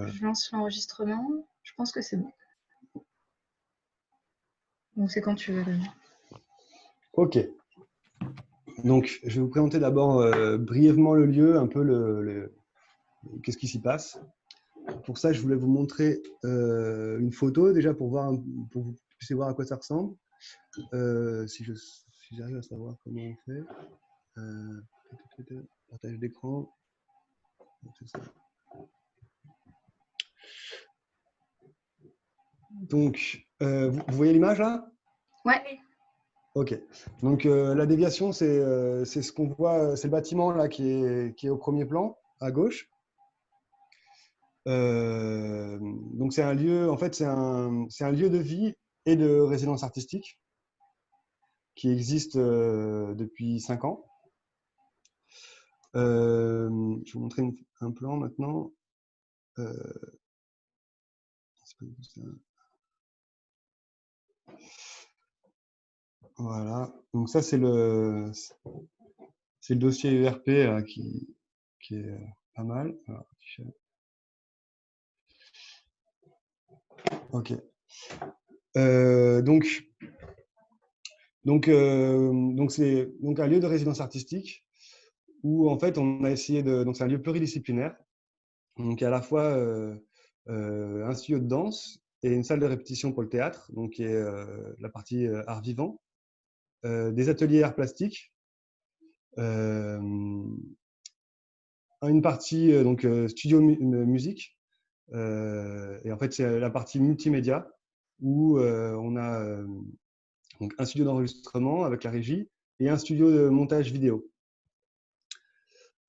Je lance l'enregistrement. Je pense que c'est bon. Donc c'est quand tu veux. Ok. Donc, je vais vous présenter d'abord brièvement le lieu, un peu qu'est-ce qui s'y passe. Pour ça, je voulais vous montrer une photo déjà pour que vous puissiez voir à quoi ça ressemble. Si j'arrive à savoir comment on fait. Partage d'écran. Donc, vous voyez l'image là? Ouais. Ok. Donc, la déviation, c'est ce qu'on voit, c'est le bâtiment là qui est au premier plan, à gauche. Donc, c'est un lieu, en fait, c'est un lieu de vie et de résidence artistique qui existe depuis 5 ans. Je vais vous montrer un plan maintenant. Voilà. Donc ça, c'est le dossier ERP qui est pas mal. Alors, ok. Donc c'est donc un lieu de résidence artistique où en fait on a essayé donc c'est un lieu pluridisciplinaire. Donc à la fois un studio de danse et une salle de répétition pour le théâtre, donc qui est la partie art vivant, des ateliers art plastique, une partie donc studio musique, et en fait c'est la partie multimédia où on a donc un studio d'enregistrement avec la régie et un studio de montage vidéo.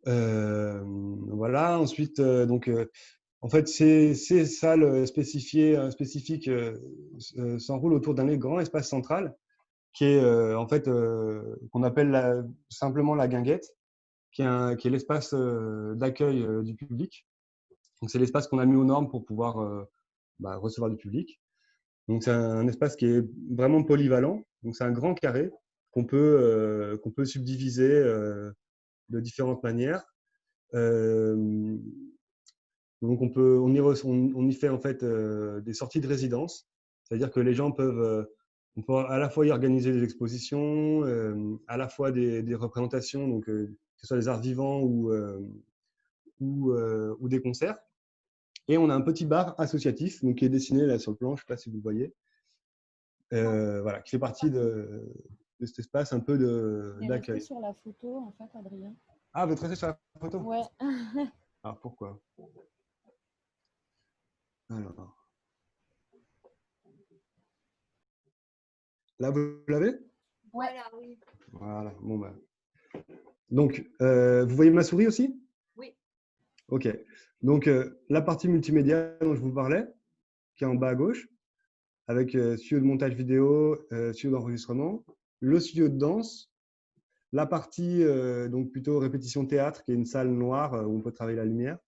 Voilà. Ensuite, donc en fait, ces salles spécifiques s'enroulent autour d'un grand espace central qui est en fait qu'on appelle simplement la guinguette, qui est l'espace d'accueil du public. Donc c'est l'espace qu'on a mis aux normes pour pouvoir recevoir du public. Donc c'est un espace qui est vraiment polyvalent. Donc c'est un grand carré qu'on peut subdiviser de différentes manières. Donc on y fait en fait des sorties de résidence, c'est-à-dire que les gens on peut à la fois y organiser des expositions, à la fois des représentations, donc que ce soit des arts vivants ou des concerts. Et on a un petit bar associatif, donc qui est dessiné là sur le plan, je ne sais pas si vous le voyez, voilà, qui fait partie de cet espace un peu d'accueil. Sur la photo, en fait, Adrien. Ah, vous êtes resté sur la photo? Ouais. Alors pourquoi? Alors. Là, vous l'avez? Voilà, oui. Voilà. Bon, ben. Donc, vous voyez ma souris aussi? Oui. Ok. Donc, la partie multimédia dont je vous parlais, qui est en bas à gauche, avec studio de montage vidéo, studio d'enregistrement, le studio de danse, la partie donc plutôt répétition théâtre, qui est une salle noire où on peut travailler la lumière,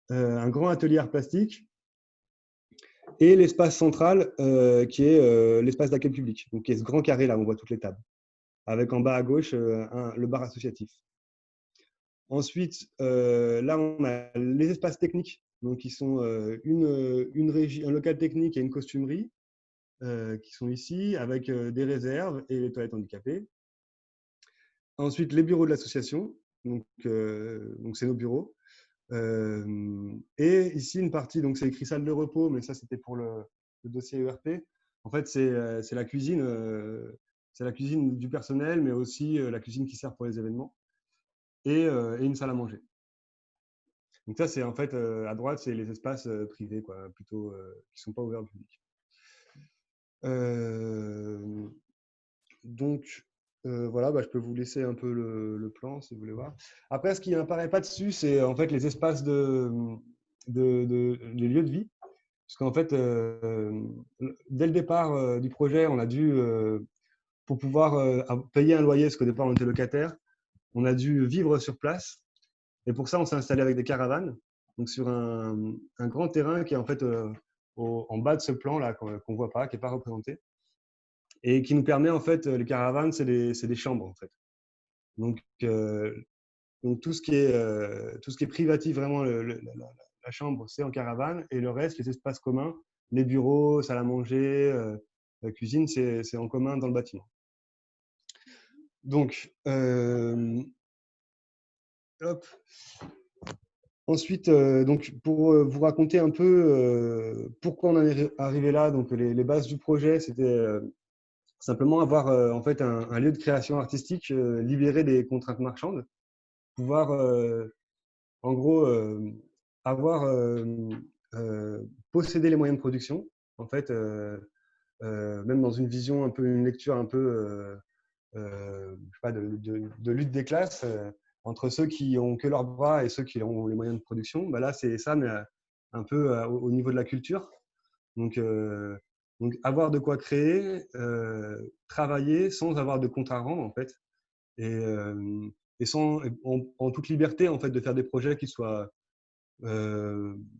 un grand atelier art plastique, et l'espace central qui est l'espace d'accueil public, donc qui est ce grand carré là où on voit toutes les tables, avec en bas à gauche le bar associatif. Ensuite, là, on a les espaces techniques, donc qui sont une régie, un local technique et une costumerie, qui sont ici, avec des réserves et les toilettes handicapées. Ensuite, les bureaux de l'association, donc c'est nos bureaux. Et ici, une partie, donc c'est écrit salle de repos, mais ça, c'était pour le dossier ERP. En fait, c'est la cuisine. C'est la cuisine du personnel, mais aussi la cuisine qui sert pour les événements. Et une salle à manger. Donc ça, c'est en fait, à droite, c'est les espaces privés, quoi, plutôt, qui ne sont pas ouverts au public. Donc, voilà, je peux vous laisser un peu le plan, si vous voulez voir. Après, ce qui n'apparaît pas dessus, c'est en fait les espaces les lieux de vie. Parce qu'en fait, dès le départ du projet, on a dû, pour pouvoir payer un loyer, parce qu'au départ, on était locataire, on a dû vivre sur place. Et pour ça, on s'est installé avec des caravanes, donc sur un grand terrain qui est en fait en bas de ce plan-là, qu'on ne voit pas, qui n'est pas représenté, et qui nous permet, en fait, les caravanes, c'est des chambres, en fait. Donc tout ce qui est privatif, vraiment la chambre, c'est en caravane, et le reste, les espaces communs, les bureaux, salle à manger, la cuisine, c'est en commun dans le bâtiment. Donc, hop. Ensuite, donc pour vous raconter un peu pourquoi on en est arrivé là, donc les bases du projet, c'était simplement avoir en fait un lieu de création artistique libéré des contraintes marchandes, pouvoir en gros avoir posséder les moyens de production, en fait, même dans une vision un peu, une lecture un peu je sais pas, de lutte des classes entre ceux qui ont que leurs bras et ceux qui ont les moyens de production. Bah là, c'est ça, mais un peu au niveau de la culture. Donc, donc avoir de quoi créer, travailler sans avoir de compte à rendre, en fait, et sans, en toute liberté, en fait, de faire des projets qui soient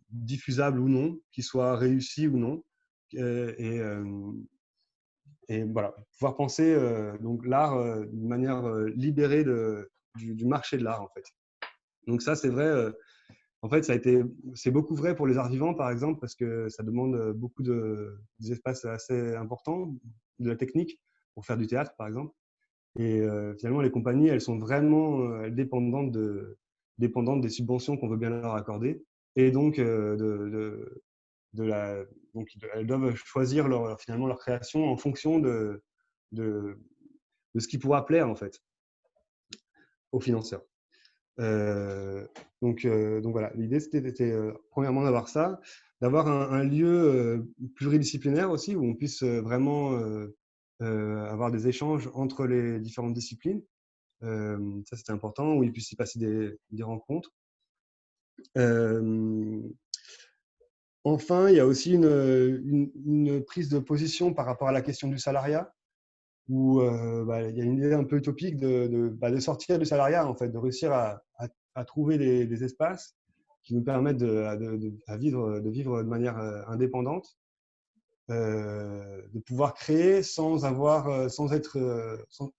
diffusables ou non, qui soient réussis ou non. Et, et voilà, pouvoir penser donc l'art d'une manière libérée du marché de l'art, en fait. Donc ça, c'est vrai. En fait, c'est beaucoup vrai pour les arts vivants, par exemple, parce que ça demande beaucoup des espaces assez importants, de la technique pour faire du théâtre, par exemple. Et finalement, les compagnies, elles sont vraiment dépendantes des subventions qu'on veut bien leur accorder, et donc elles doivent choisir finalement leur création en fonction de ce qui pourra plaire en fait aux financeurs. Donc voilà, l'idée c'était premièrement d'avoir ça, d'avoir un lieu pluridisciplinaire aussi où on puisse vraiment avoir des échanges entre les différentes disciplines. Ça c'était important, où il puisse y passer des rencontres. Enfin, il y a aussi une prise de position par rapport à la question du salariat, où il y a une idée un peu utopique de sortir du salariat, en fait, de réussir à trouver des espaces qui nous permettent de vivre de manière indépendante, de pouvoir créer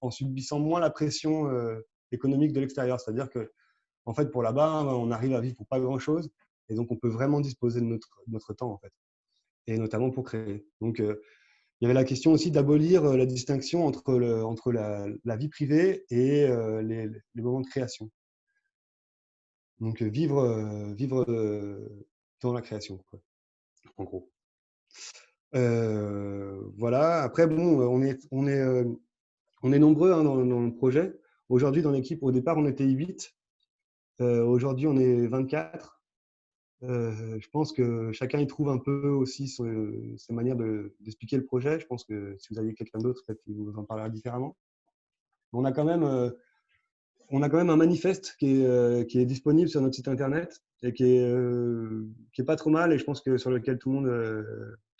en subissant moins la pression économique de l'extérieur. C'est-à-dire que, en fait, pour là-bas, on arrive à vivre pour pas grand-chose, et donc on peut vraiment disposer de notre temps, en fait, et notamment pour créer. Donc, il y avait la question aussi d'abolir la distinction entre la vie privée et les moments de création. Donc, vivre dans la création, quoi, en gros. Voilà. Après, bon, on est nombreux hein, dans le projet. Aujourd'hui, dans l'équipe, au départ, on était 8. Aujourd'hui, on est 24. Je pense que chacun y trouve un peu aussi sa manière d'expliquer le projet. Je pense que si vous aviez quelqu'un d'autre, peut-être qu'il vous en parlera différemment. On a quand même un manifeste qui est disponible sur notre site internet et qui est pas trop mal, et je pense que sur lequel tout le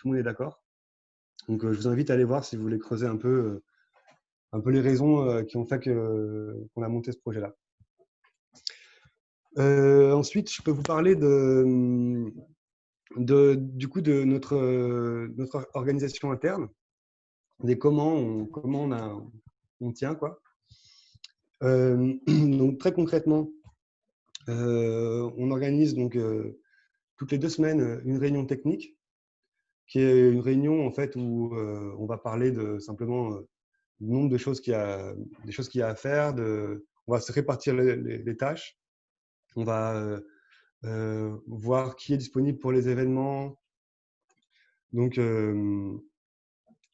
monde est d'accord. Donc, je vous invite à aller voir si vous voulez creuser un peu les raisons qui ont fait qu'on a monté ce projet-là. Ensuite, je peux vous parler du coup de notre organisation interne, des comment on tient, quoi. Donc très concrètement, on organise donc toutes les 2 semaines une réunion technique, qui est une réunion en fait où on va parler simplement du nombre de choses des choses qu'il y a à faire, on va se répartir les tâches, on va voir qui est disponible pour les événements. Donc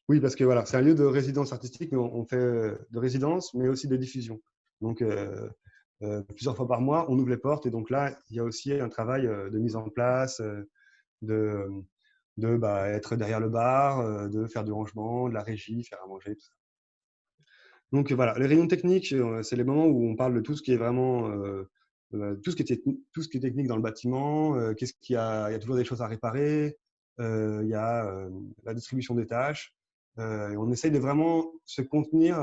oui, parce que voilà, c'est un lieu de résidence artistique, mais on fait de résidence, mais aussi de diffusion. Donc plusieurs fois par mois, on ouvre les portes, et donc là, il y a aussi un travail de mise en place, de être derrière le bar, de faire du rangement, de la régie, faire à manger, tout ça. Donc voilà, les réunions techniques, c'est les moments où on parle de tout ce qui est vraiment tout ce qui est technique dans le bâtiment. Il y a toujours des choses à réparer, il y a la distribution des tâches, et on essaye de vraiment se contenir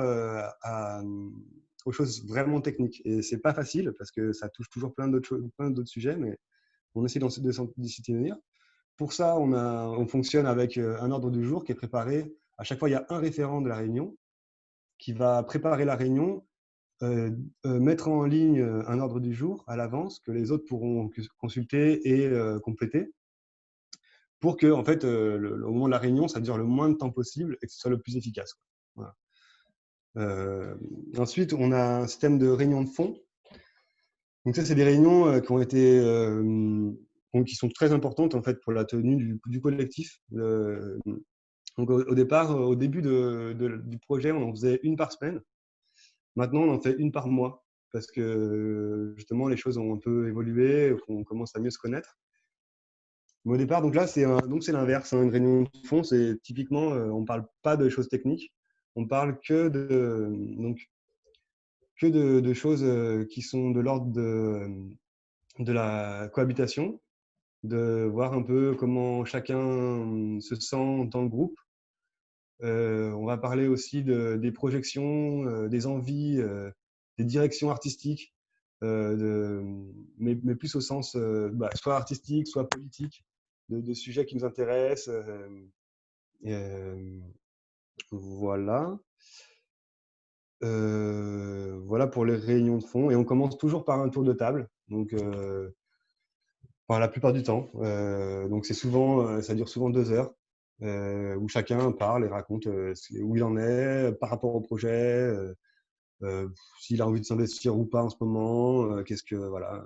aux choses vraiment techniques. Et c'est pas facile parce que ça touche toujours plein d'autres sujets, mais on essaie de s'y tenir. Pour ça, on fonctionne avec un ordre du jour qui est préparé. À chaque fois, il y a un référent de la réunion qui va préparer la réunion mettre en ligne un ordre du jour à l'avance que les autres pourront consulter et compléter pour que, en fait, au moment de la réunion, ça dure le moins de temps possible et que ce soit le plus efficace, quoi. Voilà. Ensuite, on a un système de réunion de fond. Donc ça, c'est des réunions qui ont été, qui sont très importantes en fait pour la tenue du collectif. Donc au départ, au début du projet, on en faisait une par semaine. Maintenant, on en fait une par mois parce que justement les choses ont un peu évolué, on commence à mieux se connaître. Mais au départ, donc là, c'est l'inverse. Hein, une réunion de fond, c'est typiquement, on ne parle pas de choses techniques, on parle que de choses qui sont de l'ordre de la cohabitation, de voir un peu comment chacun se sent dans le groupe. On va parler aussi des projections, des envies, des directions artistiques, mais plus au sens soit artistique, soit politique, de sujets qui nous intéressent. Voilà. Voilà pour les réunions de fond. Et on commence toujours par un tour de table. Donc, la plupart du temps. Donc, ça dure souvent 2 heures, où chacun parle et raconte où il en est par rapport au projet, s'il a envie de s'investir ou pas en ce moment, qu'est-ce que voilà.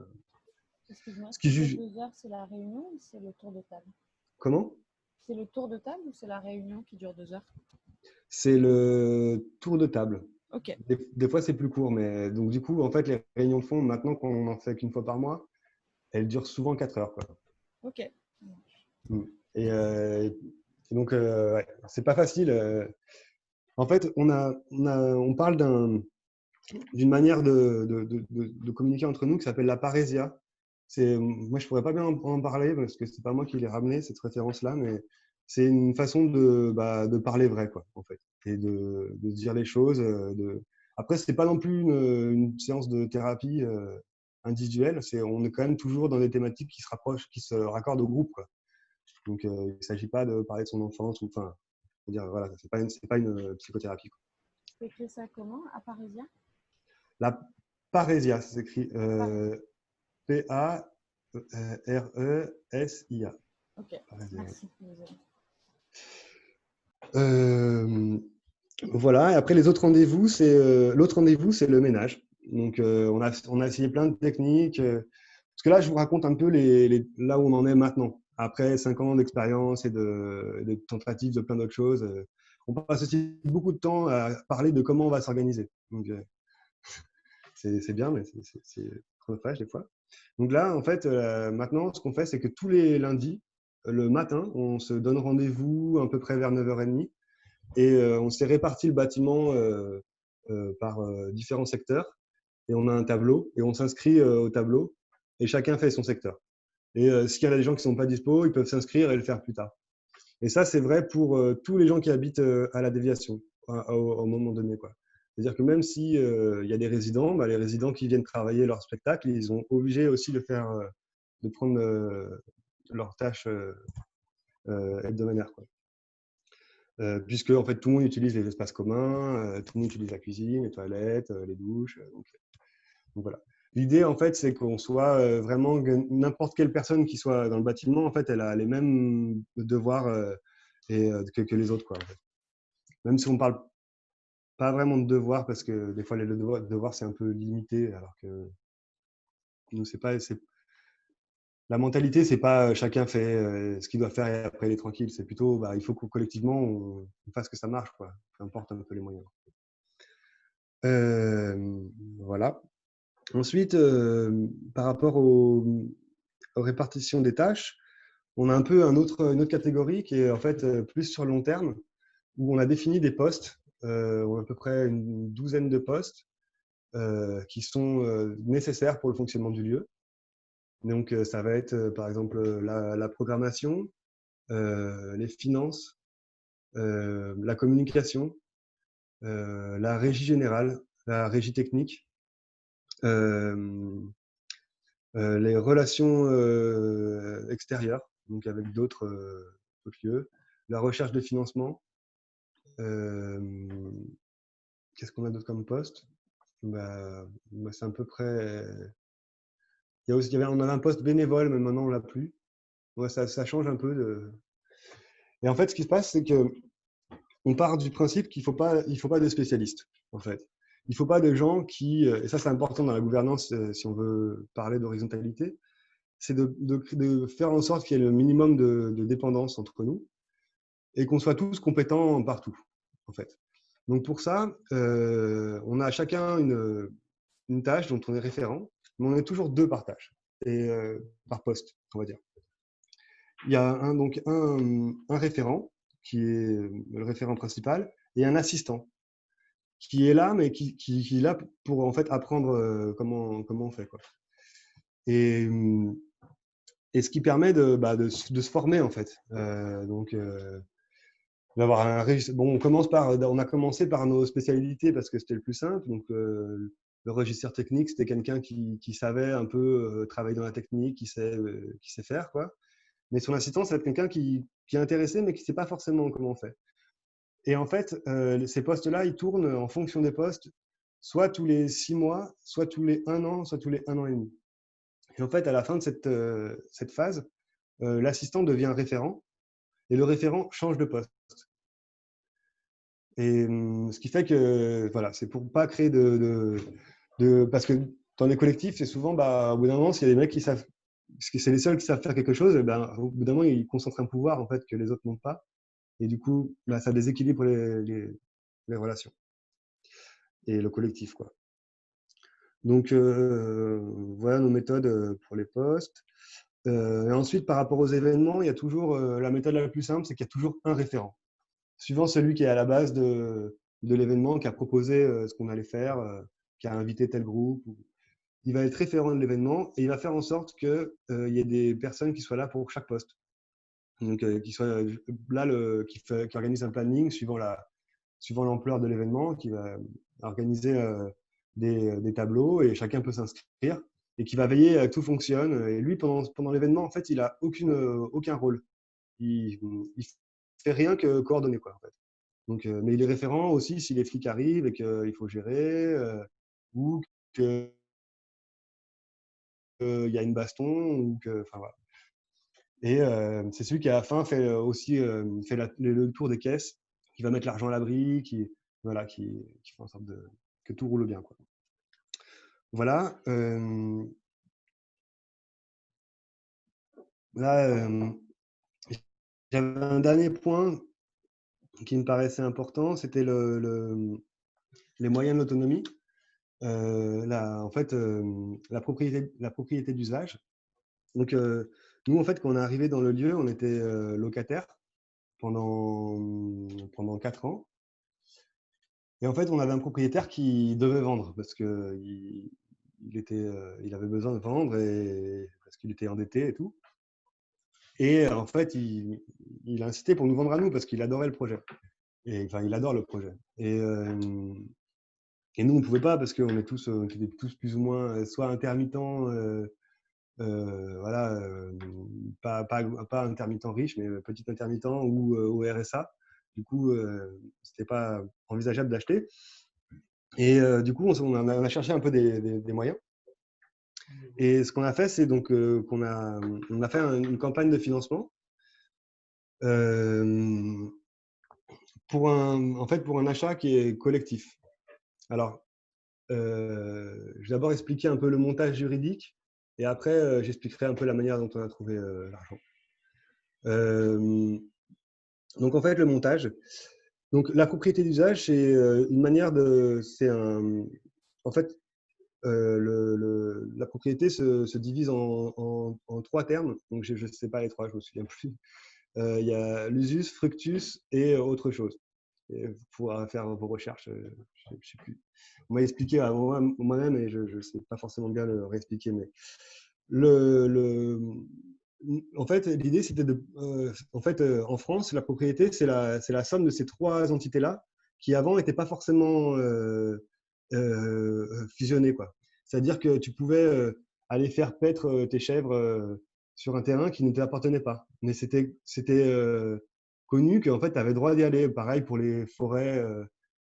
Excuse-moi, Ce tu qui dis juge. 2 heures, c'est la réunion ou c'est le tour de table? Comment? C'est le tour de table ou c'est la réunion qui dure 2 heures? C'est le tour de table. Ok. Des fois, c'est plus court, mais donc du coup, en fait, les réunions de fond, maintenant qu'on en fait qu'une fois par mois, elles durent souvent 4 heures, quoi. Ok. Mm. Et donc, ouais, c'est pas facile. En fait, on parle d'une manière de communiquer entre nous qui s'appelle la parésia. Moi, je pourrais pas bien en parler parce que c'est pas moi qui l'ai ramené, cette référence-là, mais c'est une façon de parler vrai, quoi, en fait, et de dire les choses. Après, c'est pas non plus une séance de thérapie individuelle. On est quand même toujours dans des thématiques qui se rapprochent, qui se raccordent au groupe, quoi. Donc, il ne s'agit pas de parler de son enfance, enfin, dire, voilà, c'est pas une psychothérapie, quoi. Tu écris ça comment? À Parisien? La parésia, ça s'écrit Paris. Paresia. Ok. Parésia, ouais. Merci. Désolée. Voilà, et après les autres rendez-vous, l'autre rendez-vous, c'est le ménage. Donc, on a essayé plein de techniques. Parce que là, je vous raconte un peu là où on en est maintenant. Après 5 ans d'expérience et de tentatives de plein d'autres choses, on passe aussi beaucoup de temps à parler de comment on va s'organiser. Donc, c'est bien, mais c'est chronophage des fois. Donc là, en fait, maintenant, ce qu'on fait, c'est que tous les lundis, le matin, on se donne rendez-vous à peu près vers 9h30 et on s'est réparti le bâtiment par différents secteurs et on a un tableau et on s'inscrit au tableau et chacun fait son secteur. Et s'il y a des gens qui ne sont pas dispo, ils peuvent s'inscrire et le faire plus tard. Et ça, c'est vrai pour tous les gens qui habitent à la déviation au moment donné, quoi. C'est-à-dire que même si il y a des résidents, les résidents qui viennent travailler leur spectacle, ils sont obligés aussi de prendre leurs tâches hebdomadaires, quoi. Puisque en fait tout le monde utilise les espaces communs, tout le monde utilise la cuisine, les toilettes, les douches. Donc voilà. L'idée en fait, c'est qu'on soit vraiment n'importe quelle personne qui soit dans le bâtiment, en fait, elle a les mêmes devoirs que les autres, quoi, en fait. Même si on parle pas vraiment de devoirs, parce que des fois les devoirs c'est un peu limité, alors que nous la mentalité, c'est pas chacun fait ce qu'il doit faire et après il est tranquille. C'est plutôt il faut que collectivement on fasse que ça marche, quoi. Peu importe un peu les moyens. Voilà. Ensuite, par rapport aux répartitions des tâches, on a un peu une autre catégorie qui est en fait plus sur le long terme, où on a défini des postes, on a à peu près une douzaine de postes qui sont nécessaires pour le fonctionnement du lieu. Donc, ça va être par exemple la programmation, les finances, la communication, la régie générale, la régie technique, les relations extérieures, donc avec d'autres lieux, la recherche de financement. Qu'est-ce qu'on a d'autre comme poste? c'est à peu près. On avait un poste bénévole, mais maintenant on l'a plus. Ouais, ça change un peu. Et en fait, ce qui se passe, c'est que on part du principe qu'il il faut pas de spécialistes, en fait. Il ne faut pas de gens et ça c'est important dans la gouvernance si on veut parler d'horizontalité, c'est de faire en sorte qu'il y ait le minimum de dépendance entre nous et qu'on soit tous compétents partout, en fait. Donc pour ça, on a chacun une tâche dont on est référent, mais on est toujours deux par tâche et par poste, on va dire. Il y a un référent qui est le référent principal et un assistant qui est là, mais qui est là pour en fait apprendre comment on fait, quoi. Et, et ce qui permet de se former en fait. D'avoir bon, on a commencé par nos spécialités parce que c'était le plus simple. Donc, le régisseur technique, c'était quelqu'un qui savait un peu travailler dans la technique, qui sait faire, quoi. Mais son assistant, ça va être quelqu'un qui est intéressé, mais qui ne sait pas forcément comment on fait. Et en fait, ces postes-là, ils tournent en fonction des postes, soit tous les 6 mois, soit tous les 1 an, soit tous les 1 an et demi. Et en fait, à la fin de cette phase, l'assistant devient référent et le référent change de poste. Et ce qui fait que, voilà, c'est pour pas créer parce que dans les collectifs, c'est souvent, au bout d'un moment, s'il y a des mecs qui savent, parce que c'est les seuls qui savent faire quelque chose, et au bout d'un moment, ils concentrent un pouvoir en fait que les autres n'ont pas. Et du coup, ça déséquilibre les relations et le collectif, quoi. Donc, voilà nos méthodes pour les postes. Et ensuite, par rapport aux événements, il y a toujours la méthode la plus simple, c'est qu'il y a toujours un référent. Suivant celui qui est à la base de l'événement, qui a proposé ce qu'on allait faire, qui a invité tel groupe, il va être référent de l'événement et il va faire en sorte qu'il y ait des personnes qui soient là pour chaque poste. Donc, qui soient là, qui organise un planning suivant l'ampleur de l'événement, qui va organiser des tableaux et chacun peut s'inscrire et qui va veiller à que tout fonctionne. Et lui, pendant l'événement, en fait, il n'a aucun rôle. Il fait rien que coordonner, quoi, en fait. Donc, mais il est référent aussi si les flics arrivent et qu'il faut gérer ou qu'il y a une baston ou enfin voilà. Et c'est celui qui à la fin fait aussi fait le tour des caisses, qui va mettre l'argent à l'abri, qui fait en sorte que tout roule bien, quoi. Voilà. Là, j'avais un dernier point qui me paraissait important, c'était les moyens de l'autonomie. En fait, la propriété d'usage. Donc, nous, en fait, quand on est arrivé dans le lieu, on était locataire pendant 4 ans. Et en fait, on avait un propriétaire qui devait vendre parce qu'il avait besoin de vendre parce qu'il était endetté et tout. Et en fait, il a insisté pour nous vendre à nous parce qu'il adorait le projet. Et enfin, il adore le projet. Et nous, on ne pouvait pas parce qu'on était tous plus ou moins soit intermittents, voilà, pas intermittent riche, mais petit intermittent ou au RSA. Du coup, c'était pas envisageable d'acheter. Et du coup, on a cherché un peu des moyens. Et ce qu'on a fait, c'est donc on a fait une campagne de financement pour un achat qui est collectif. Alors, je vais d'abord expliquer un peu le montage juridique et après, j'expliquerai un peu la manière dont on a trouvé l'argent. Donc, en fait, le montage. Donc, la propriété d'usage, c'est une manière de. En fait, la propriété se divise en 3 termes. Donc, je ne sais pas les 3, je ne me souviens plus. Il y a l'usus, fructus et autre chose. Il faudra faire vos recherches, je ne sais plus. On m'a expliqué à moi-même et je ne sais pas forcément bien le réexpliquer. Mais en fait, l'idée, c'était en France, la propriété, c'est la somme de ces 3 entités-là qui avant n'étaient pas forcément fusionnées, quoi. C'est-à-dire que tu pouvais aller faire paître tes chèvres sur un terrain qui ne t'appartenait pas. Mais c'était connu qu'en fait, tu avais le droit d'y aller. Pareil pour les forêts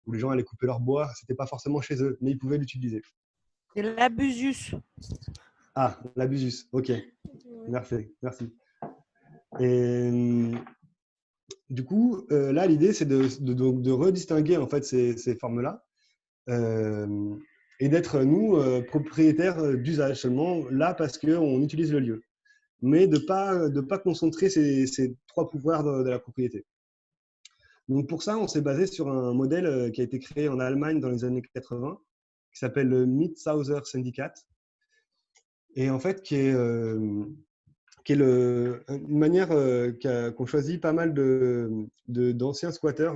où les gens allaient couper leur bois. C'était pas forcément chez eux, mais ils pouvaient l'utiliser. C'est l'abusus. Ah, l'abusus. Ok, merci. Et du coup, là, l'idée, c'est de redistinguer en fait ces formes-là et d'être, nous, propriétaires d'usage seulement, là, parce qu'on utilise le lieu. Mais de pas concentrer ces trois pouvoirs de la propriété. Donc, pour ça, on s'est basé sur un modèle qui a été créé en Allemagne dans les années 80, qui s'appelle le Mietshäuser Syndicat, et en fait, qui est une manière qu'ont choisi pas mal d'anciens squatteurs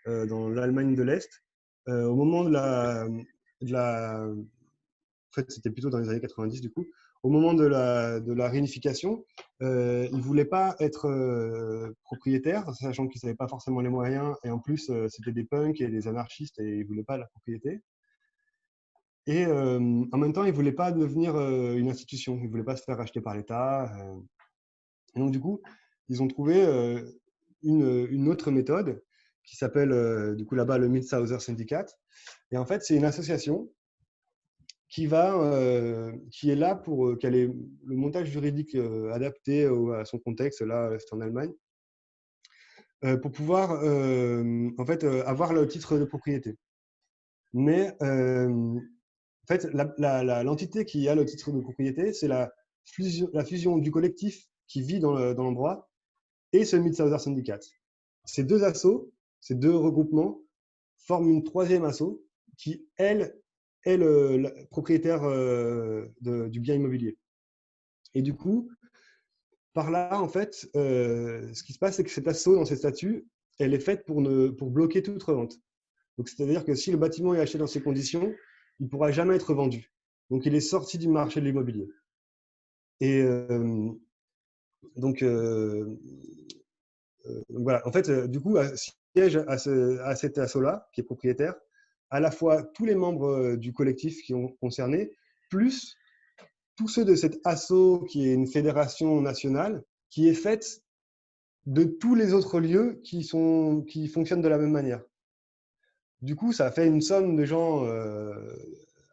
dans l'Allemagne de l'Est. Au moment en fait, c'était plutôt dans les années 90 du coup, au moment de la réunification, ils ne voulaient pas être propriétaires, sachant qu'ils n'avaient pas forcément les moyens, et en plus, c'était des punks et des anarchistes, et ils ne voulaient pas la propriété. Et en même temps, ils ne voulaient pas devenir une institution, ils ne voulaient pas se faire racheter par l'État. Et donc, du coup, ils ont trouvé une autre méthode qui s'appelle, du coup, là-bas, le Mietshäuser Syndicat. Et en fait, c'est une association qui est là pour qu'elle ait le montage juridique adapté à son contexte. Là, c'est en Allemagne, pour pouvoir en fait avoir le titre de propriété. Mais en fait, l'entité qui a le titre de propriété, c'est la fusion du collectif qui vit dans l'endroit et ce Mietshäuser Syndicat. Ces deux assos, ces deux regroupements forment une troisième asso qui, elle, est le propriétaire du bien immobilier. Et du coup, par là, en fait, ce qui se passe, c'est que cette asso, dans ses statuts, elle est faite pour bloquer toute revente. Donc, c'est-à-dire que si le bâtiment est acheté dans ces conditions, il ne pourra jamais être vendu. Donc, il est sorti du marché de l'immobilier. Et donc, voilà. En fait, du coup, siège à cet asso-là, qui est propriétaire, à la fois tous les membres du collectif qui ont concerné, plus tous ceux de cet asso qui est une fédération nationale, qui est faite de tous les autres lieux qui fonctionnent de la même manière. Du coup, ça fait une somme de gens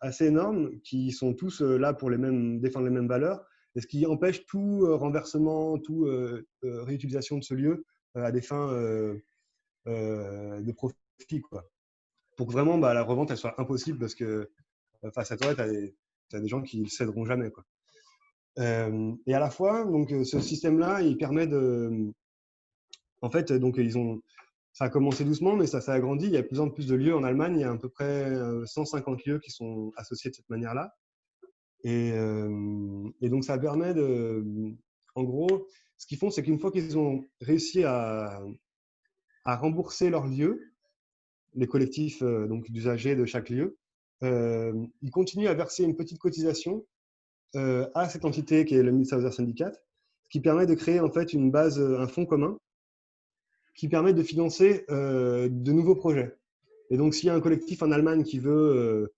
assez énorme qui sont tous là pour défendre les mêmes valeurs, et ce qui empêche tout renversement, toute réutilisation de ce lieu à des fins de profit, quoi. Pour que vraiment la revente elle soit impossible, parce que face à toi, tu as des gens qui ne céderont jamais, quoi. Et à la fois, donc, ce système-là, il permet en fait, donc, ça a commencé doucement, mais ça s'est agrandi. Il y a de plus en plus de lieux en Allemagne. Il y a à peu près 150 lieux qui sont associés de cette manière-là. Et donc, ça permet en gros, ce qu'ils font, c'est qu'une fois qu'ils ont réussi à rembourser leurs lieux, les collectifs donc d'usagers de chaque lieu, ils continuent à verser une petite cotisation à cette entité qui est le Mietshäuser Syndicat, ce qui permet de créer en fait une base, un fonds commun qui permet de financer de nouveaux projets. Et donc, s'il y a un collectif en Allemagne qui veut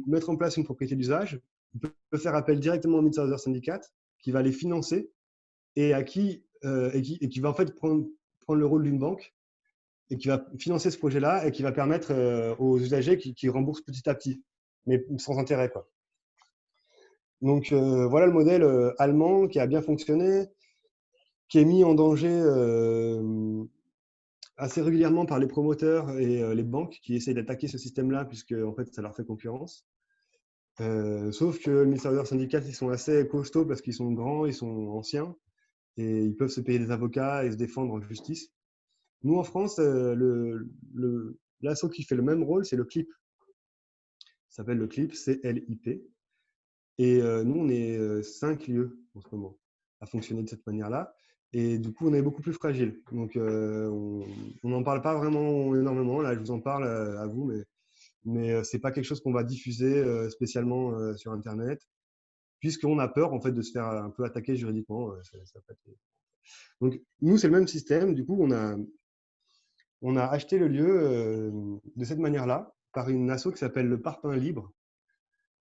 mettre en place une propriété d'usage, il peut faire appel directement au Mietshäuser Syndicat, qui va les financer et qui va en fait prendre le rôle d'une banque et qui va financer ce projet-là et qui va permettre aux usagers qui remboursent petit à petit, mais sans intérêt, quoi. Donc, voilà le modèle allemand qui a bien fonctionné, qui est mis en danger assez régulièrement par les promoteurs et les banques qui essayent d'attaquer ce système-là, puisque en fait, ça leur fait concurrence. Sauf que le Mietshäuser Syndicat, ils sont assez costauds parce qu'ils sont grands, ils sont anciens, et ils peuvent se payer des avocats et se défendre en justice. Nous, en France, l'asso qui fait le même rôle, c'est le CLIP. Ça s'appelle le CLIP, C-L-I-P. Et nous, on est 5 lieux en ce moment à fonctionner de cette manière-là. Et du coup, on est beaucoup plus fragile. Donc, on n'en parle pas vraiment énormément. Là, je vous en parle à vous, mais ce n'est pas quelque chose qu'on va diffuser spécialement sur Internet, puisqu'on a peur en fait, de se faire un peu attaquer juridiquement. Donc, nous, c'est le même système. Du coup, on a acheté le lieu de cette manière-là par une asso qui s'appelle le Parpaing Libre,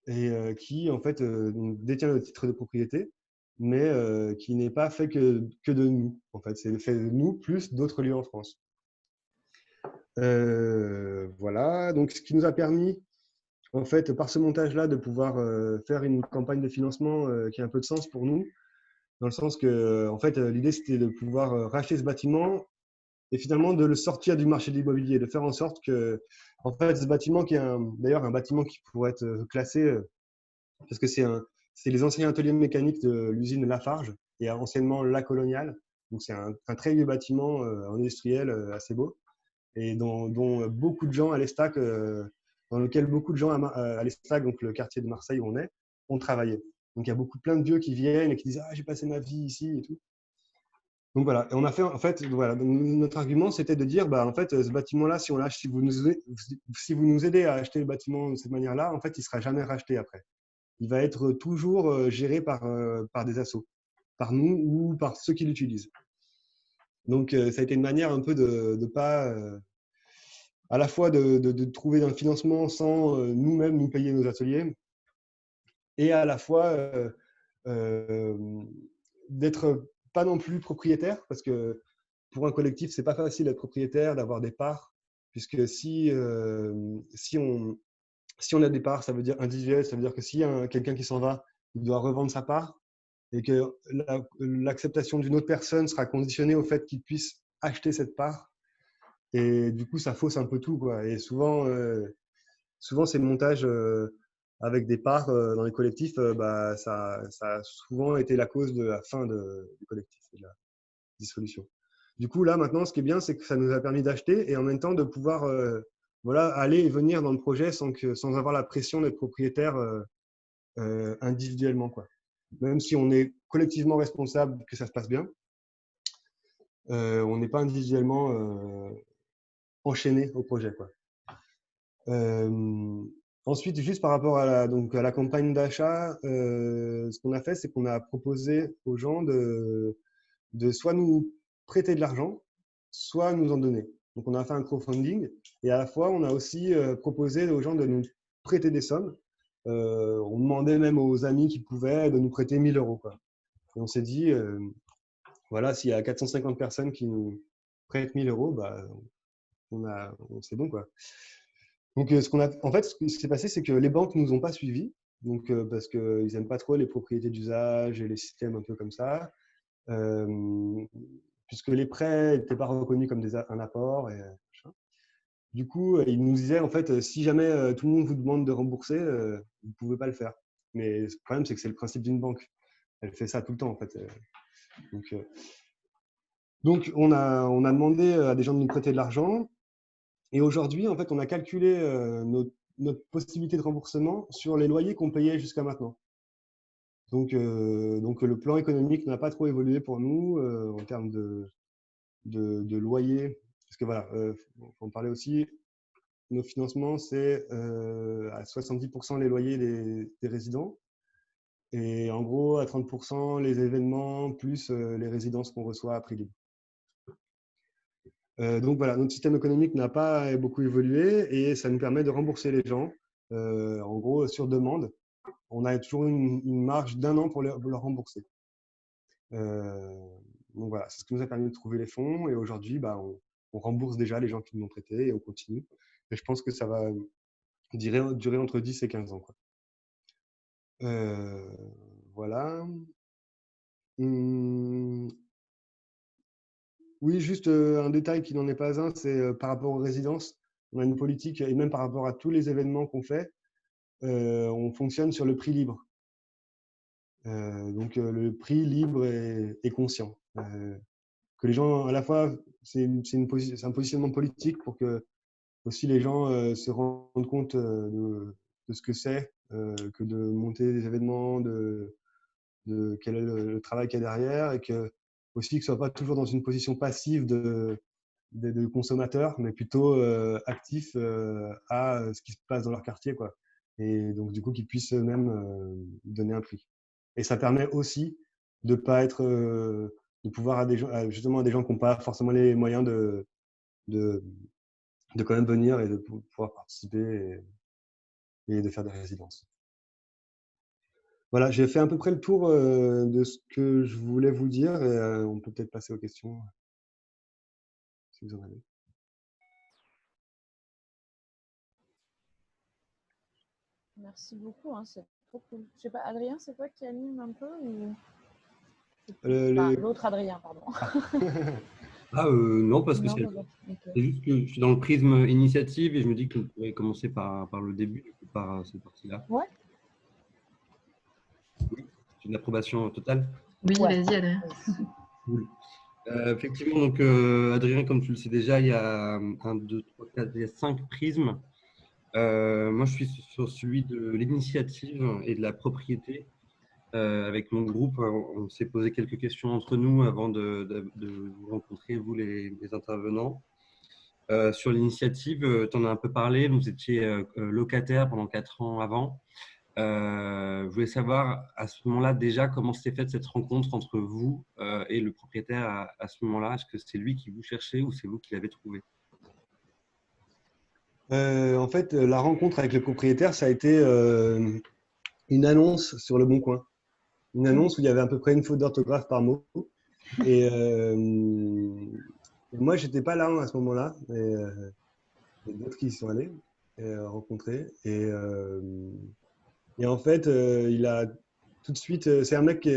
et qui en fait détient le titre de propriété, mais qui n'est pas fait que de nous. En fait, c'est fait de nous plus d'autres lieux en France. Voilà, donc ce qui nous a permis, en fait, par ce montage-là, de pouvoir faire une campagne de financement qui a un peu de sens pour nous, dans le sens que, en fait, l'idée, c'était de pouvoir racheter ce bâtiment et finalement de le sortir du marché de l'immobilier, de faire en sorte que, en fait, ce bâtiment qui est d'ailleurs un bâtiment qui pourrait être classé, parce que c'est les anciens ateliers mécaniques de l'usine Lafarge et anciennement La Coloniale. Donc c'est un très vieux bâtiment industriel assez beau et dont beaucoup de gens à l'Estac, dans lequel beaucoup de gens à l'Estac, donc le quartier de Marseille où on est, ont travaillé. Donc il y a plein de vieux qui viennent et qui disent ah j'ai passé ma vie ici et tout. Donc voilà, et on a fait en fait voilà, notre argument c'était de dire bah en fait ce bâtiment-là si on lâche, si vous nous aidez à acheter le bâtiment de cette manière-là, en fait il sera jamais racheté après. Il va être toujours géré par des assos, par nous ou par ceux qui l'utilisent. Donc ça a été une manière un peu de pas à la fois de trouver un financement sans nous-mêmes nous payer nos ateliers et à la fois d'être pas non plus propriétaire parce que pour un collectif, c'est pas facile d'être propriétaire, d'avoir des parts, puisque si on a des parts, ça veut dire individuel, ça veut dire que s'il y a quelqu'un qui s'en va, il doit revendre sa part et que l'acceptation d'une autre personne sera conditionnée au fait qu'il puisse acheter cette part. Et du coup, ça fausse un peu tout, quoi. Et souvent ces montages avec des parts dans les collectifs, bah, ça a souvent été la cause de la fin du collectif et de la dissolution. Du coup, là, maintenant, ce qui est bien, c'est que ça nous a permis d'acheter et en même temps de pouvoir voilà, aller et venir dans le projet sans avoir la pression d'être propriétaire individuellement, quoi. Même si on est collectivement responsable que ça se passe bien, on n'est pas individuellement enchaîné au projet, quoi. Ensuite, juste par rapport donc à la campagne d'achat, ce qu'on a fait, c'est qu'on a proposé aux gens de soit nous prêter de l'argent, soit nous en donner. Donc, on a fait un crowdfunding et à la fois, on a aussi proposé aux gens de nous prêter des sommes. On demandait même aux amis qui pouvaient de nous prêter 1 000 euros, quoi. Et on s'est dit, voilà, s'il y a 450 personnes qui nous prêtent 1 000 euros, bah, c'est bon, quoi. Donc, en fait, ce qui s'est passé, c'est que les banques ne nous ont pas suivis, donc, parce qu'ils n'aiment pas trop les propriétés d'usage et les systèmes un peu comme ça, puisque les prêts n'étaient pas reconnus comme un apport. Du coup, ils nous disaient, en fait, si jamais tout le monde vous demande de rembourser, vous ne pouvez pas le faire. Mais le problème, c'est que c'est le principe d'une banque. Elle fait ça tout le temps, en fait. Donc on a demandé à des gens de nous prêter de l'argent. Et aujourd'hui, en fait, on a calculé notre possibilité de remboursement sur les loyers qu'on payait jusqu'à maintenant. Donc le plan économique n'a pas trop évolué pour nous en termes de loyer. Parce que voilà, faut en parler aussi. Nos financements, c'est à 70% les loyers des résidents. Et en gros, à 30% les événements, plus les résidences qu'on reçoit à prix libre. Donc voilà, notre système économique n'a pas beaucoup évolué et ça nous permet de rembourser les gens, en gros, sur demande. On a toujours une marge d'1 an pour leur rembourser. Donc voilà, c'est ce qui nous a permis de trouver les fonds et aujourd'hui, bah, on rembourse déjà les gens qui nous ont prêté et on continue. Et je pense que ça va durer entre 10 et 15 ans, quoi. Voilà. Oui, juste un détail qui n'en est pas un, c'est par rapport aux résidences. On a une politique, et même par rapport à tous les événements qu'on fait, on fonctionne sur le prix libre. Donc le prix libre et conscient. Que les gens, à la fois, c'est un positionnement politique pour que aussi les gens se rendent compte de ce que c'est que de monter des événements, de quel est le travail qu'il y a derrière et que aussi que ce soit pas toujours dans une position passive de consommateurs, mais plutôt actifs à ce qui se passe dans leur quartier, quoi. Et donc, du coup, qu'ils puissent eux-mêmes donner un prix. Et ça permet aussi de pas être, de pouvoir justement à des gens qui n'ont pas forcément les moyens de, de quand même venir et de pouvoir participer et de faire des résidences. Voilà, j'ai fait à peu près le tour de ce que je voulais vous dire et on peut peut-être passer aux questions si vous en avez. Merci beaucoup, hein, c'est trop cool. Je sais pas, Adrien, c'est toi qui anime un peu ou... Le- L'autre Adrien, pardon. Non, parce que Non, bon, ok. c'est juste que je suis dans le prisme initiative et je me dis qu'on pourrait commencer par le début, du coup, par cette partie-là. Ouais. Oui, c'est une approbation totale. Oui, Ouais. vas-y, Adrien. Cool. Effectivement, donc Adrien, comme tu le sais déjà, il y a 1, 2, 3, 4, il y a 5 prismes. Moi, je suis sur celui de l'initiative et de la propriété. Avec mon groupe, on s'est posé quelques questions entre nous avant de vous rencontrer, vous les intervenants. Sur l'initiative, tu en as un peu parlé, vous étiez locataire pendant 4 ans avant. Je voulais savoir à ce moment-là déjà comment s'était faite cette rencontre entre vous et le propriétaire à ce moment-là. Est-ce que c'est lui qui vous cherchait ou c'est vous qui l'avez trouvé? En fait, la rencontre avec le propriétaire, ça a été une annonce sur Le Bon Coin. Une annonce où il y avait à peu près une faute d'orthographe par mot. Et moi, j'étais pas là à ce moment-là. Il y a d'autres qui y sont allés rencontrer. Et en fait, il a tout de suite. C'est un mec qui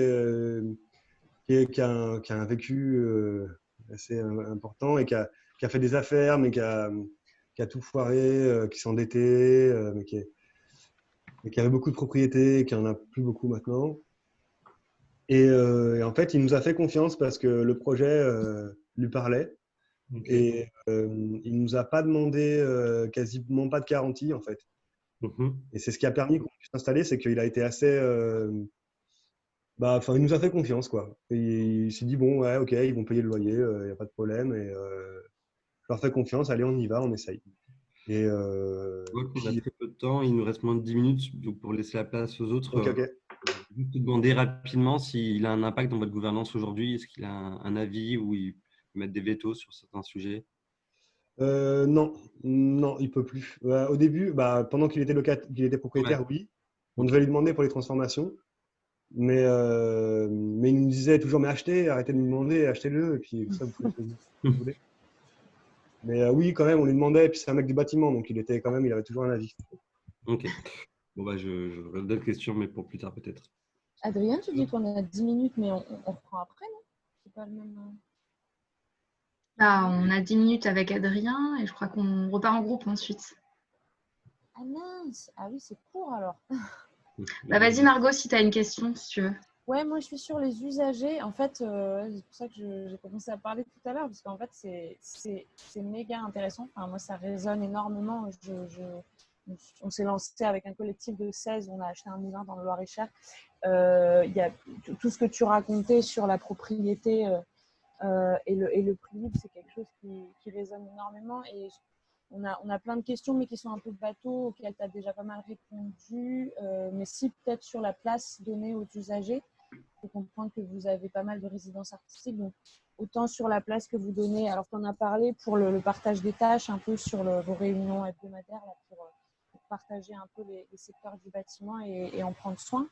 a un vécu assez important et qui a fait des affaires, mais qui a tout foiré, qui s'est endetté, mais qui avait beaucoup de propriétés et qui en a plus beaucoup maintenant. Et en fait, il nous a fait confiance parce que le projet lui parlait. Ok. Et il nous a pas demandé quasiment pas de garantie en fait. Mhm. Et c'est ce qui a permis qu'on puisse s'installer, c'est qu'il a été assez, enfin, il nous a fait confiance quoi. Et il s'est dit bon, ouais, ok, ils vont payer le loyer, il y a pas de problème. Et je leur fais confiance, allez, on y va, on essaye. Et Je vois qu'on a puis, très peu de temps, il nous reste moins de 10 minutes. Donc pour laisser la place aux autres, ok, ok. juste te demander rapidement s'il a un impact dans votre gouvernance aujourd'hui. Est-ce qu'il a un avis ou il peut mettre des vétos sur certains sujets? Non, non, il peut plus. Au début, pendant qu'il était Ouais, propriétaire, oui. On ok. devait lui demander pour les transformations. Mais il nous disait toujours, mais achetez, arrêtez de nous demander, achetez-le, et puis ça, vous faites ce que vous voulez. Mais oui, quand même, on lui demandait, et puis c'est un mec du bâtiment, donc il avait toujours un avis. Ok. Bon, bah, je donne d'autres questions, mais pour plus tard peut-être. Adrien, tu dis qu'on a 10 minutes, mais on reprend après, non? C'est pas le même. Là, Non. on a 10 minutes avec Adrien et je crois qu'on repart en groupe ensuite. Ah mince! Ah oui, c'est court alors. Bah, vas-y, Margot, si tu as une question, si tu veux. Ouais, moi je suis sur les usagers. En fait, c'est pour ça que j'ai commencé à parler tout à l'heure, parce qu'en fait, c'est méga intéressant. Enfin, moi, ça résonne énormément. On s'est lancé avec un collectif de 16, on a acheté un moulin dans le Loir-et-Cher. Il y a tout ce que tu racontais sur la propriété et le prix libre, c'est quelque chose qui résonne énormément. Et on a plein de questions, mais qui sont un peu bateaux, auxquelles tu as déjà pas mal répondu. Mais si, peut-être sur la place donnée aux usagers, faut comprendre que vous avez pas mal de résidences artistiques. Donc, autant sur la place que vous donnez, alors qu'on a parlé pour le partage des tâches, un peu sur vos réunions hebdomadaires, là, pour partager un peu les secteurs du bâtiment et en prendre soin.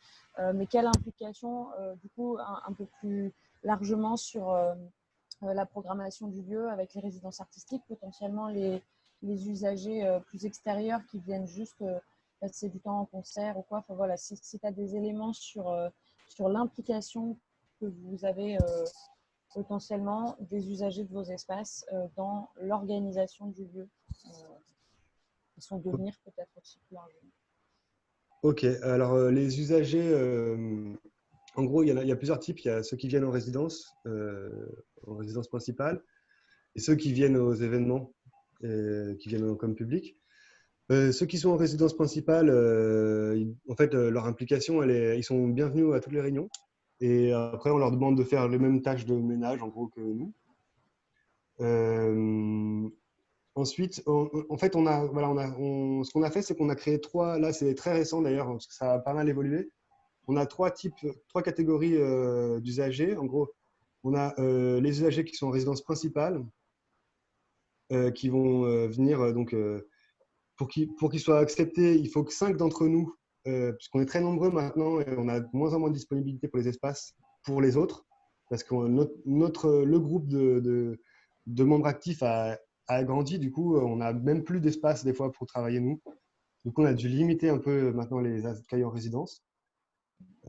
Mais quelle implication, du coup, un peu plus largement sur la programmation du lieu avec les résidences artistiques, potentiellement les usagers plus extérieurs qui viennent juste passer du temps en concert ou quoi. Enfin, voilà, si tu as des éléments sur l'implication que vous avez potentiellement des usagers de vos espaces dans l'organisation du lieu et son devenir peut-être aussi plus largement. Ok, alors les usagers, en gros, il y a plusieurs types. Il y a ceux qui viennent en résidence principale, et ceux qui viennent aux événements, qui viennent comme public. Ceux qui sont en résidence principale, en fait, leur implication, ils sont bienvenus à toutes les réunions. Et après, on leur demande de faire les mêmes tâches de ménage, en gros, que nous. Ensuite, en fait, ce qu'on a fait, c'est qu'on a créé là, c'est très récent d'ailleurs, parce que ça a pas mal évolué. On a trois catégories d'usagers. En gros, on a les usagers qui sont en résidence principale, qui vont venir pour qu'ils soient acceptés, il faut que 5 d'entre nous, puisqu'on est très nombreux maintenant et on a de moins en moins de disponibilité pour les espaces pour les autres, parce que le groupe de membres actifs a grandi, du coup, on n'a même plus d'espace des fois pour travailler nous. Du coup, on a dû limiter un peu maintenant les accueils en résidence.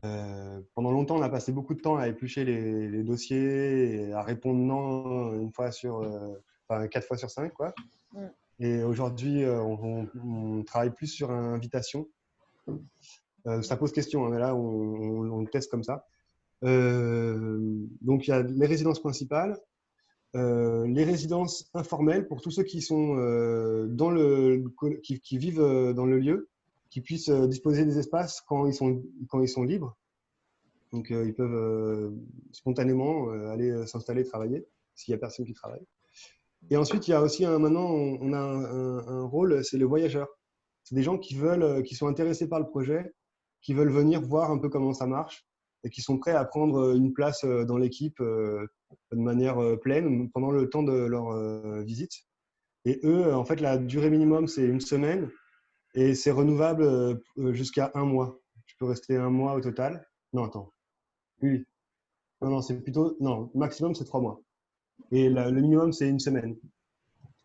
Pendant longtemps, on a passé beaucoup de temps à éplucher les dossiers et à répondre non une fois sur, enfin 4 fois sur 5, quoi. Mm. Et aujourd'hui, on travaille plus sur invitation. Ça pose question, hein, mais là, on le teste comme ça. Donc, il y a les résidences principales, les résidences informelles pour tous ceux qui sont qui vivent dans le lieu, qui puissent disposer des espaces quand ils sont libres. Donc, ils peuvent spontanément aller s'installer, travailler, s'il n'y a personne qui travaille. Et ensuite, il y a aussi maintenant, on a un rôle, c'est le voyageur. C'est des gens qui sont intéressés par le projet, qui veulent venir voir un peu comment ça marche et qui sont prêts à prendre une place dans l'équipe de manière pleine pendant le temps de leur visite. Et eux, en fait, la durée minimum, c'est 1 semaine et c'est renouvelable jusqu'à 1 mois. Je peux rester 1 mois au total. Non, attends. Oui. Non, c'est plutôt. Non, le maximum, c'est 3 mois. Et le minimum, c'est 1 semaine.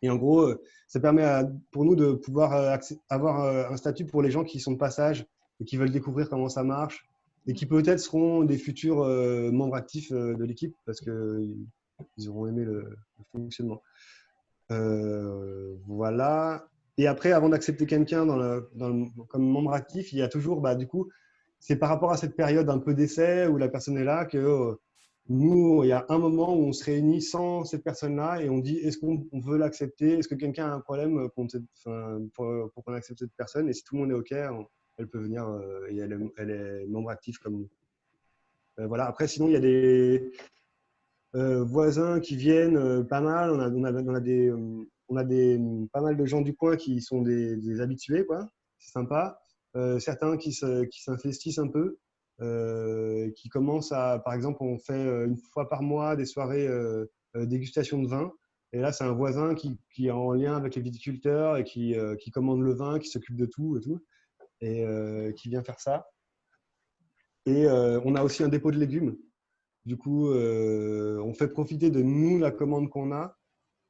Et en gros, ça permet pour nous de pouvoir avoir un statut pour les gens qui sont de passage et qui veulent découvrir comment ça marche et qui peut-être seront des futurs membres actifs de l'équipe parce qu'ils auront aimé le fonctionnement. Voilà. Et après, avant d'accepter quelqu'un comme membre actif, il y a toujours, du coup, c'est par rapport à cette période un peu d'essai où la personne est là que nous, il y a un moment où on se réunit sans cette personne-là et on dit est-ce qu'on veut l'accepter? Est-ce que quelqu'un a un problème pour qu'on accepte cette personne? Et si tout le monde est OK, elle peut venir et elle est membre actif comme nous. Voilà. Après, sinon, il y a des voisins qui viennent pas mal. On a pas mal de gens du coin qui sont des habitués, quoi. C'est sympa. Certains qui s'investissent un peu. Qui commencent par exemple, on fait 1 fois par mois des soirées dégustation de vin. Et là, c'est un voisin qui est en lien avec les viticulteurs et qui commande le vin, qui s'occupe de tout et qui vient faire ça. Et on a aussi un dépôt de légumes. Du coup, on fait profiter de nous la commande qu'on a.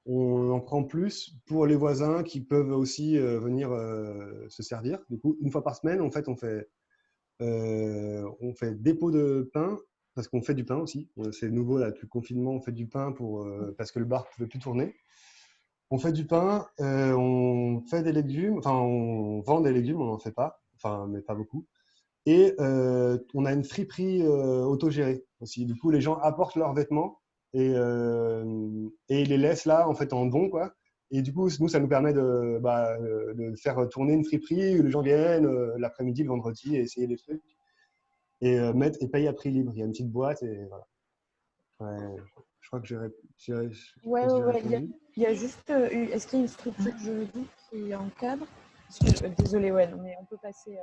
On en prend plus pour les voisins qui peuvent aussi venir se servir. Du coup, 1 fois par semaine, en fait, on fait dépôt de pain, parce qu'on fait du pain aussi. C'est nouveau, là, depuis le confinement, on fait du pain parce que le bar ne pouvait plus tourner. On fait du pain, on fait des légumes, enfin, on vend des légumes, on n'en fait pas, enfin, mais pas beaucoup. Et on a une friperie autogérée aussi. Du coup, les gens apportent leurs vêtements et ils les laissent là, en fait, en don, quoi. Et du coup, nous, ça nous permet de faire tourner une friperie où les gens viennent l'après-midi, le vendredi, et essayer des trucs. Et payer à prix libre. Il y a une petite boîte et voilà. Ouais, je crois que j'ai Ouais. répondu. Il y a juste. Est-ce qu'il y a une structure juridique qui encadre? Désolée, ouais, mais on peut passer.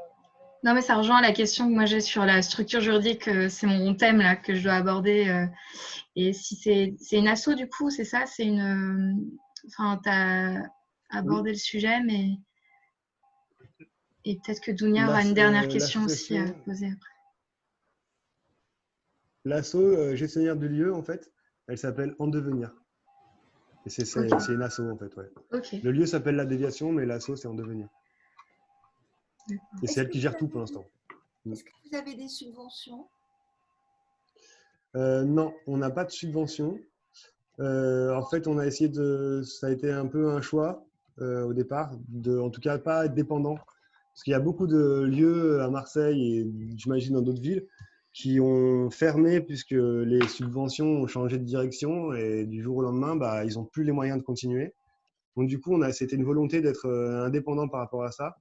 Non, mais ça rejoint la question que moi j'ai sur la structure juridique. C'est mon thème là que je dois aborder. Et si c'est une asso, du coup, c'est ça? C'est une. Enfin, tu as abordé le sujet, mais. Et peut-être que Dounia aura une dernière question aussi à poser après. L'asso gestionnaire du lieu, en fait, elle s'appelle En Devenir. Et c'est une asso, en fait, ouais. Okay. Le lieu s'appelle La Déviation, mais l'asso, c'est En Devenir. Et c'est elle qui gère tout pour l'instant. Est-ce que vous avez des subventions? Non, on n'a pas de subvention. En fait, on a essayé ça a été un peu un choix au départ, en tout cas pas être dépendant. Parce qu'il y a beaucoup de lieux à Marseille et j'imagine dans d'autres villes qui ont fermé puisque les subventions ont changé de direction et du jour au lendemain, ils n'ont plus les moyens de continuer. Donc du coup, c'était une volonté d'être indépendant par rapport à ça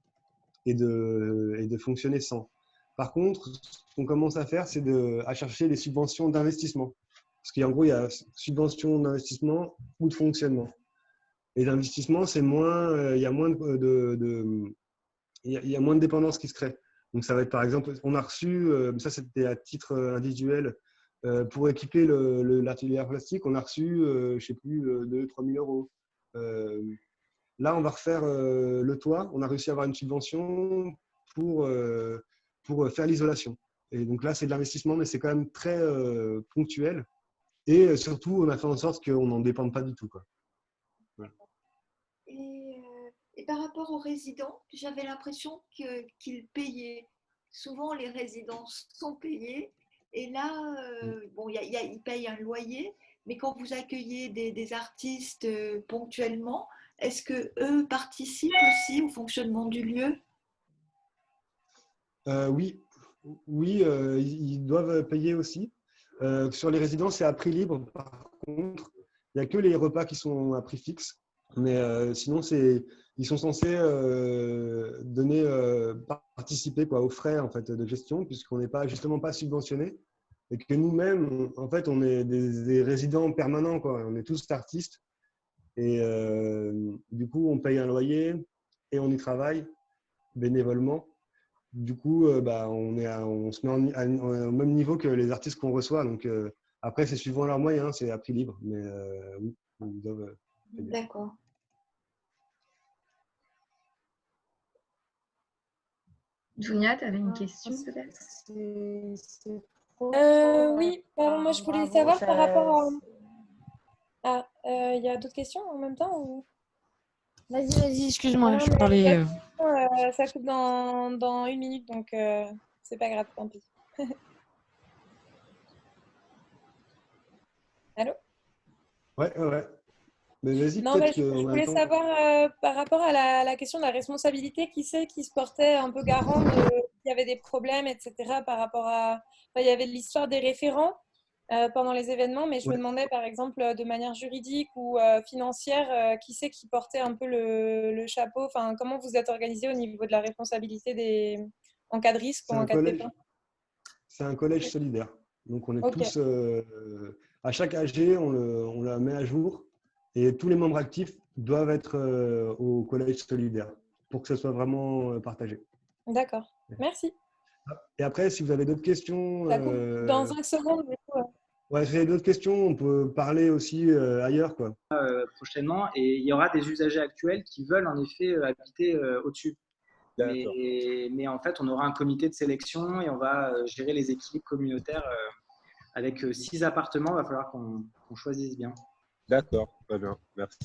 et de fonctionner sans. Par contre, ce qu'on commence à faire, c'est à chercher des subventions d'investissement. Parce qu'en gros, il y a subvention d'investissement ou de fonctionnement. Et d'investissement, c'est moins, il y a moins il y a moins de dépendance qui se crée. Donc, ça va être par exemple, on a reçu, ça c'était à titre individuel, pour équiper l'artillerie plastique, on a reçu, je ne sais plus, 2 000 à 3 000 €. Là, on va refaire le toit. On a réussi à avoir une subvention pour faire l'isolation. Et donc là, c'est de l'investissement, mais c'est quand même très ponctuel. Et surtout, on a fait en sorte qu'on n'en dépende pas du tout, quoi. Voilà. Et par rapport aux résidents, j'avais l'impression qu'ils payaient. Souvent, les résidents sont payés. Et là, bon, ils payent un loyer, mais quand vous accueillez des artistes ponctuellement, est-ce que eux participent aussi au fonctionnement du lieu? Oui, oui, ils doivent payer aussi. Sur les résidences, c'est à prix libre. Par contre, il n'y a que les repas qui sont à prix fixe. Mais sinon, ils sont censés donner, participer quoi, aux frais en fait, de gestion, puisqu'on n'est pas, justement pas subventionné. Et que nous-mêmes, en fait, on est des résidents permanents, quoi. On est tous artistes. Et du coup, on paye un loyer et on y travaille bénévolement. Du coup, bah, on se met au même niveau que les artistes qu'on reçoit. Donc, après, c'est suivant leurs moyens, c'est à prix libre. Mais oui, ils doivent payer. D'accord. Julia, tu avais une question peut-être? C'est trop, Oui, pardon, moi je voulais bravo, savoir par rapport à... Ah, il y a d'autres questions en même temps ou... Vas-y, excuse-moi, Non, je mais parlais. ça coupe dans 1 minute, donc c'est pas grave, tant pis. Allô? Ouais. Mais vas-y, Non, mais peut-être je qu'en même voulais temps. savoir par rapport à la question de la responsabilité, qui c'est qui se portait un peu garant s'il y avait des problèmes, etc. par rapport à... Enfin, il y avait l'histoire des référents pendant les événements, mais je me Ouais. demandais par exemple de manière juridique ou financière, qui c'est qui portait un peu le chapeau, enfin, comment vous êtes organisé au niveau de la responsabilité en cas de risque ou C'est en un cas de collège, pépin? c'est un collège solidaire. Donc, on est Ok, tous, à chaque AG, on la met à jour. Et tous les membres actifs doivent être au collège solidaire pour que ce soit vraiment partagé. d'accord. Merci. Et après, si vous avez d'autres questions, Ça coupe dans 5 secondes, du coup. ouais, si vous avez d'autres questions, on peut parler aussi ailleurs, quoi. Prochainement et il y aura des usagers actuels qui veulent en effet habiter au-dessus. D'accord. Mais en fait, on aura un comité de sélection et on va gérer les équilibres communautaires avec 6 appartements. Il va falloir qu'on choisisse bien. D'accord, très bien, merci.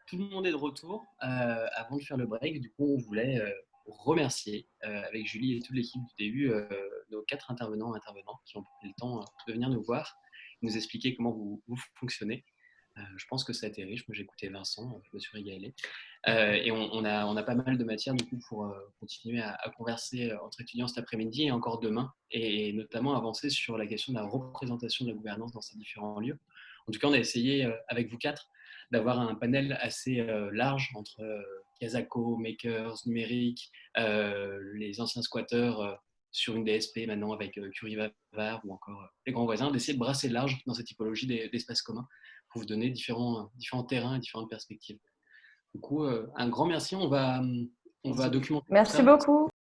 Tout le monde est de retour. Avant de faire le break, du coup, on voulait remercier avec Julie et toute l'équipe du début nos 4 intervenants qui ont pris le temps de venir nous voir, nous expliquer comment vous fonctionnez. Je pense que ça a été riche. Moi, j'ai écouté Vincent, je me suis régalé. Et on a pas mal de matière du coup pour continuer à converser entre étudiants cet après-midi et encore demain, et notamment avancer sur la question de la représentation de la gouvernance dans ces différents lieux. En tout cas, on a essayé avec vous 4 d'avoir un panel assez large entre Kazako, Makers, Numérique, les anciens squatteurs sur une DSP maintenant avec Curie Vavar ou encore les grands voisins, d'essayer de brasser large dans cette typologie d'espaces communs pour vous donner différents terrains et différentes perspectives. Du coup, un grand merci. On va documenter Merci tout ça. beaucoup.